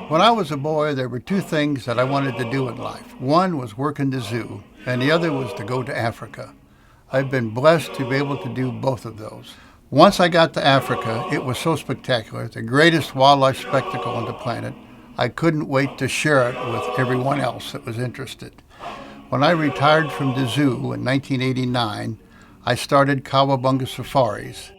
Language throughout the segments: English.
When I was a boy, there were two things that I wanted to do in life. One was work in the zoo, and the other was to go to Africa. I've been blessed to be able to do both of those. Once I got to Africa, it was so spectacular, the greatest wildlife spectacle on the planet. I couldn't wait to share it with everyone else that was interested. When I retired from the zoo in 1989, I started Cowabunga Safaris.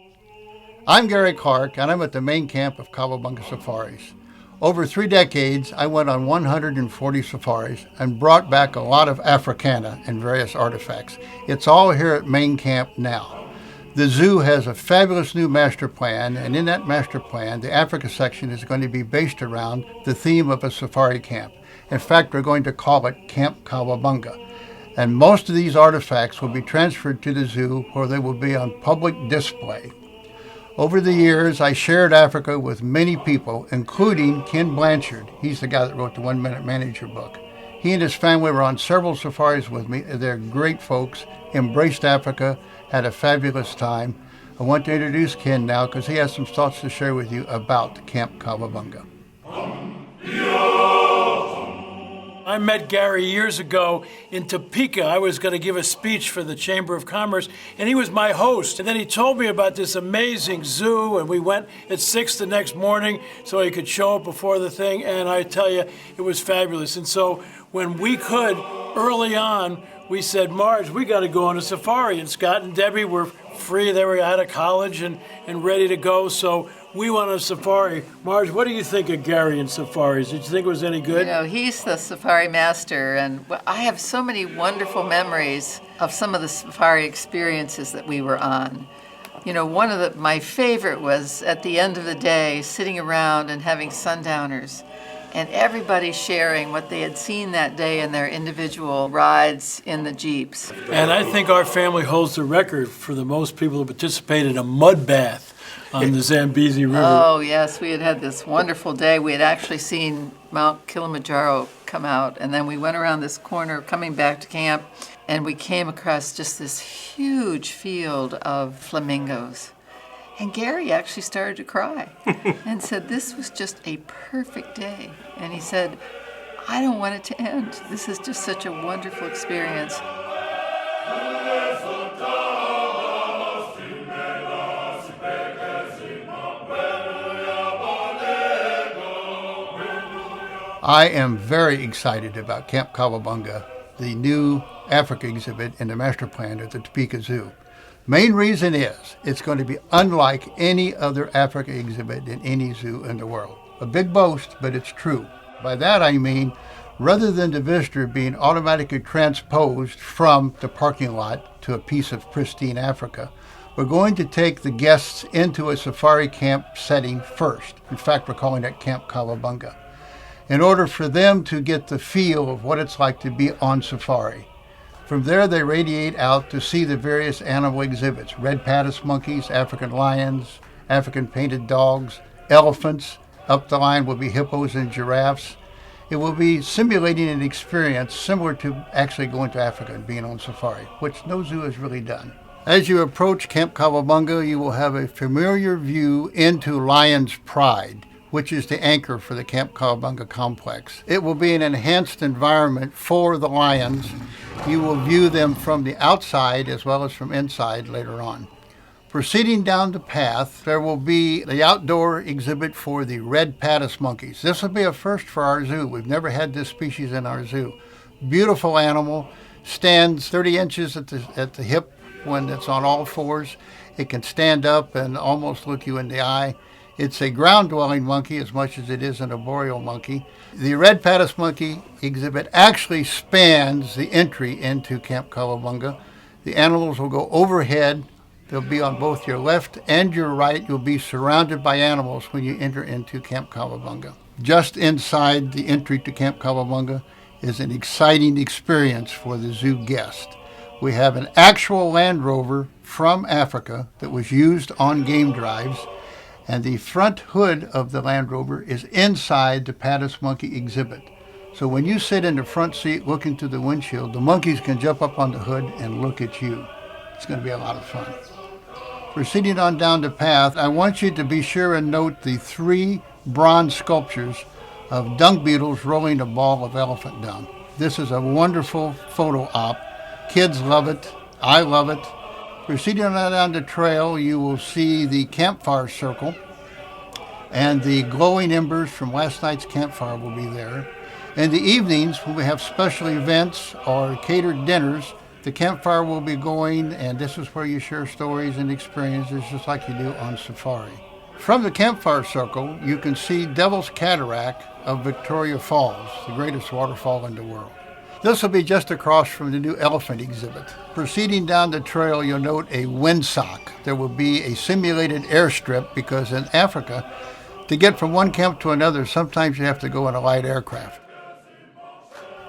I'm Gary Clarke, and I'm at the main camp of Cowabunga Safaris. Over 3 decades, I went on 140 safaris and brought back a lot of Africana and various artifacts. It's all here at main camp now. The zoo has a fabulous new master plan, and in that master plan, the Africa section is going to be based around the theme of a safari camp. In fact, we're going to call it Camp Cowabunga. And most of these artifacts will be transferred to the zoo where they will be on public display. Over the years, I shared Africa with many people, including Ken Blanchard. He's the guy that wrote the 1 Minute Manager book. He and his family were on several safaris with me. They're great folks, embraced Africa, had a fabulous time. I want to introduce Ken now because he has some thoughts to share with you about Camp Cowabunga. I met Gary years ago in Topeka. I was going to give a speech for the Chamber of Commerce, and he was my host. And then he told me about this amazing zoo, and we went at 6 the next morning so he could show up before the thing, and I tell you, it was fabulous. And so when we could, early on, we said, Marge, we got to go on a safari. And Scott and Debbie were free. They were out of college and ready to go, so we went on a safari. Marge, what do you think of Gary and safaris? Did you think it was any good? You know, he's the safari master, and I have so many wonderful memories of some of the safari experiences that we were on. You know, my favorite was at the end of the day, sitting around and having sundowners, and everybody sharing what they had seen that day in their individual rides in the Jeeps. And I think our family holds the record for the most people who participated in a mud bath on the Zambezi River. Oh, yes, we had this wonderful day. We had actually seen Mount Kilimanjaro come out, and then we went around this corner coming back to camp, and we came across just this huge field of flamingos. And Gary actually started to cry and said, this was just a perfect day. And he said, I don't want it to end. This is just such a wonderful experience. I am very excited about Camp Cowabunga, the new Africa exhibit in the master plan at the Topeka Zoo. Main reason is it's going to be unlike any other Africa exhibit in any zoo in the world. A big boast, but it's true. By that I mean, rather than the visitor being automatically transposed from the parking lot to a piece of pristine Africa, we're going to take the guests into a safari camp setting first. In fact, we're calling it Camp Cowabunga, in order for them to get the feel of what it's like to be on safari. From there, they radiate out to see the various animal exhibits: Red Pattice Monkeys, African lions, African painted dogs, elephants. Up the line will be hippos and giraffes. It will be simulating an experience similar to actually going to Africa and being on safari, which no zoo has really done. As you approach Camp Cowabunga, you will have a familiar view into Lion's Pride, which is the anchor for the Camp Cowabunga complex. It will be an enhanced environment for the lions. You will view them from the outside as well as from inside later on. Proceeding down the path, there will be the outdoor exhibit for the Red Pattice Monkeys. This will be a first for our zoo. We've never had this species in our zoo. Beautiful animal, stands 30 inches at the hip when it's on all fours. It can stand up and almost look you in the eye. It's a ground-dwelling monkey as much as it is an arboreal monkey. The Red Pattice Monkey exhibit actually spans the entry into Camp Cowabunga. The animals will go overhead. They'll be on both your left and your right. You'll be surrounded by animals when you enter into Camp Cowabunga. Just inside the entry to Camp Cowabunga, is an exciting experience for the zoo guest. We have an actual Land Rover from Africa that was used on game drives, and the front hood of the Land Rover is inside the Pattice Monkey exhibit. So when you sit in the front seat looking through the windshield, the monkeys can jump up on the hood and look at you. It's going to be a lot of fun. Proceeding on down the path, I want you to be sure and note the 3 bronze sculptures of dung beetles rolling a ball of elephant dung. This is a wonderful photo op. Kids love it. I love it. Proceeding on down the trail, you will see the campfire circle, and the glowing embers from last night's campfire will be there. In the evenings, when we have special events or catered dinners, the campfire will be going, and this is where you share stories and experiences just like you do on safari. From the campfire circle, you can see Devil's Cataract of Victoria Falls, the greatest waterfall in the world. This will be just across from the new elephant exhibit. Proceeding down the trail, you'll note a windsock. There will be a simulated airstrip because in Africa, to get from one camp to another, sometimes you have to go in a light aircraft.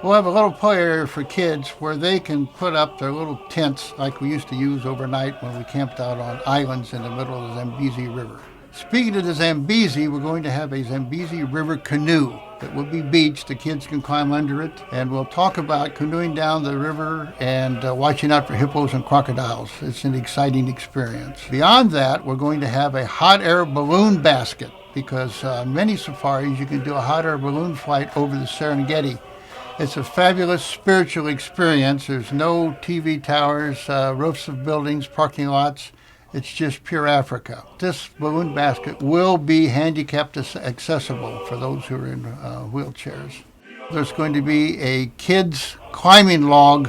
We'll have a little play area for kids where they can put up their little tents like we used to use overnight when we camped out on islands in the middle of the Zambezi River. Speaking of the Zambezi, we're going to have a Zambezi River canoe that will be beached. The kids can climb under it, and we'll talk about canoeing down the river and watching out for hippos and crocodiles. It's an exciting experience. Beyond that, we're going to have a hot air balloon basket because many safaris you can do a hot air balloon flight over the Serengeti. It's a fabulous spiritual experience. There's no TV towers, roofs of buildings, parking lots. It's just pure Africa. This balloon basket will be handicapped accessible for those who are in wheelchairs. There's going to be a kids climbing log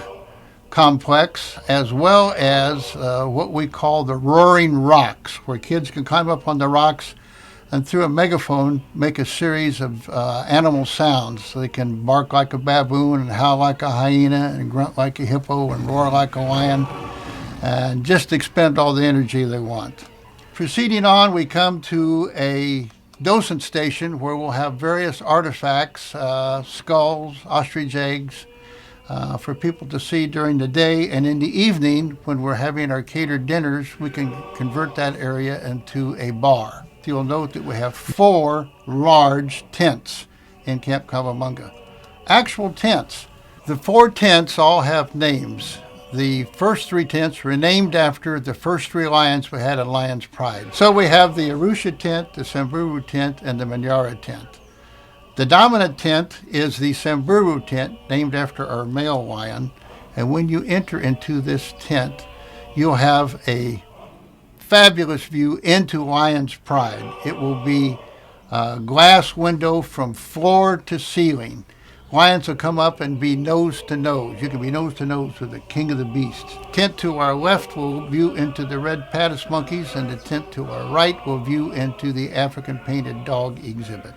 complex as well as what we call the Roaring Rocks, where kids can climb up on the rocks and through a megaphone make a series of animal sounds. So they can bark like a baboon and howl like a hyena and grunt like a hippo and roar like a lion, and just expend all the energy they want. Proceeding on, we come to a Docent Station where we'll have various artifacts, skulls, ostrich eggs, for people to see during the day. And in the evening, when we're having our catered dinners, we can convert that area into a bar. You'll note that we have 4 large tents in Camp Cowabunga. Actual tents. The 4 tents all have names. The first 3 tents were named after the first 3 lions we had in Lion's Pride. So we have the Arusha tent, the Samburu tent, and the Manyara tent. The dominant tent is the Samburu tent, named after our male lion. And when you enter into this tent, you'll have a fabulous view into Lion's Pride. It will be a glass window from floor to ceiling. Lions will come up and be nose to nose. You can be nose to nose with the king of the beasts. Tent to our left will view into the Red Pattice Monkeys, and the tent to our right will view into the African Painted Dog exhibit.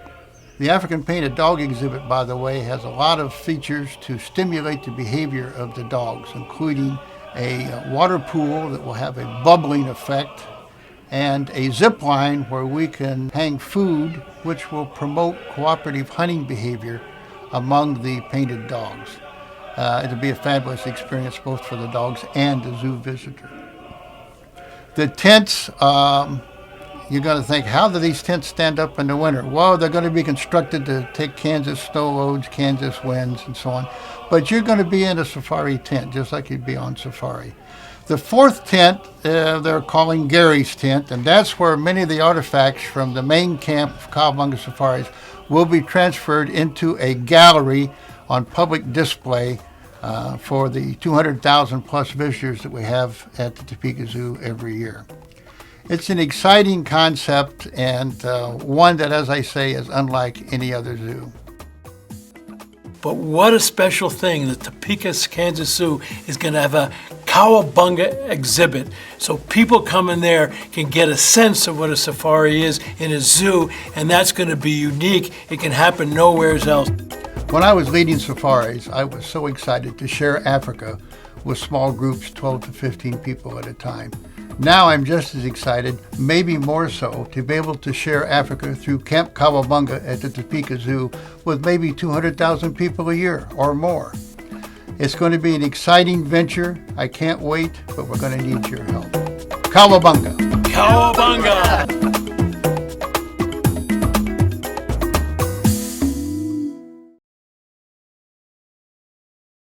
The African Painted Dog exhibit, by the way, has a lot of features to stimulate the behavior of the dogs, including a water pool that will have a bubbling effect, and a zip line where we can hang food, which will promote cooperative hunting behavior among the painted dogs. It'll be a fabulous experience both for the dogs and the zoo visitor. The tents, you're going to think, how do these tents stand up in the winter? Well, they're going to be constructed to take Kansas snow loads, Kansas winds, and so on. But you're going to be in a safari tent, just like you'd be on safari. The 4th tent, they're calling Gary's tent, and that's where many of the artifacts from the main camp of Cowabunga Safaris will be transferred into a gallery on public display for the 200,000 plus visitors that we have at the Topeka Zoo every year. It's an exciting concept and one that, as I say, is unlike any other zoo. But what a special thing. The Topeka, Kansas Zoo is going to have a Cowabunga exhibit. So people coming there can get a sense of what a safari is in a zoo, and that's going to be unique. It can happen nowhere else. When I was leading safaris, I was so excited to share Africa with small groups, 12 to 15 people at a time. Now I'm just as excited, maybe more so, to be able to share Africa through Camp Cowabunga at the Topeka Zoo with maybe 200,000 people a year or more. It's going to be an exciting venture. I can't wait, but we're going to need your help. Cowabunga! Cowabunga!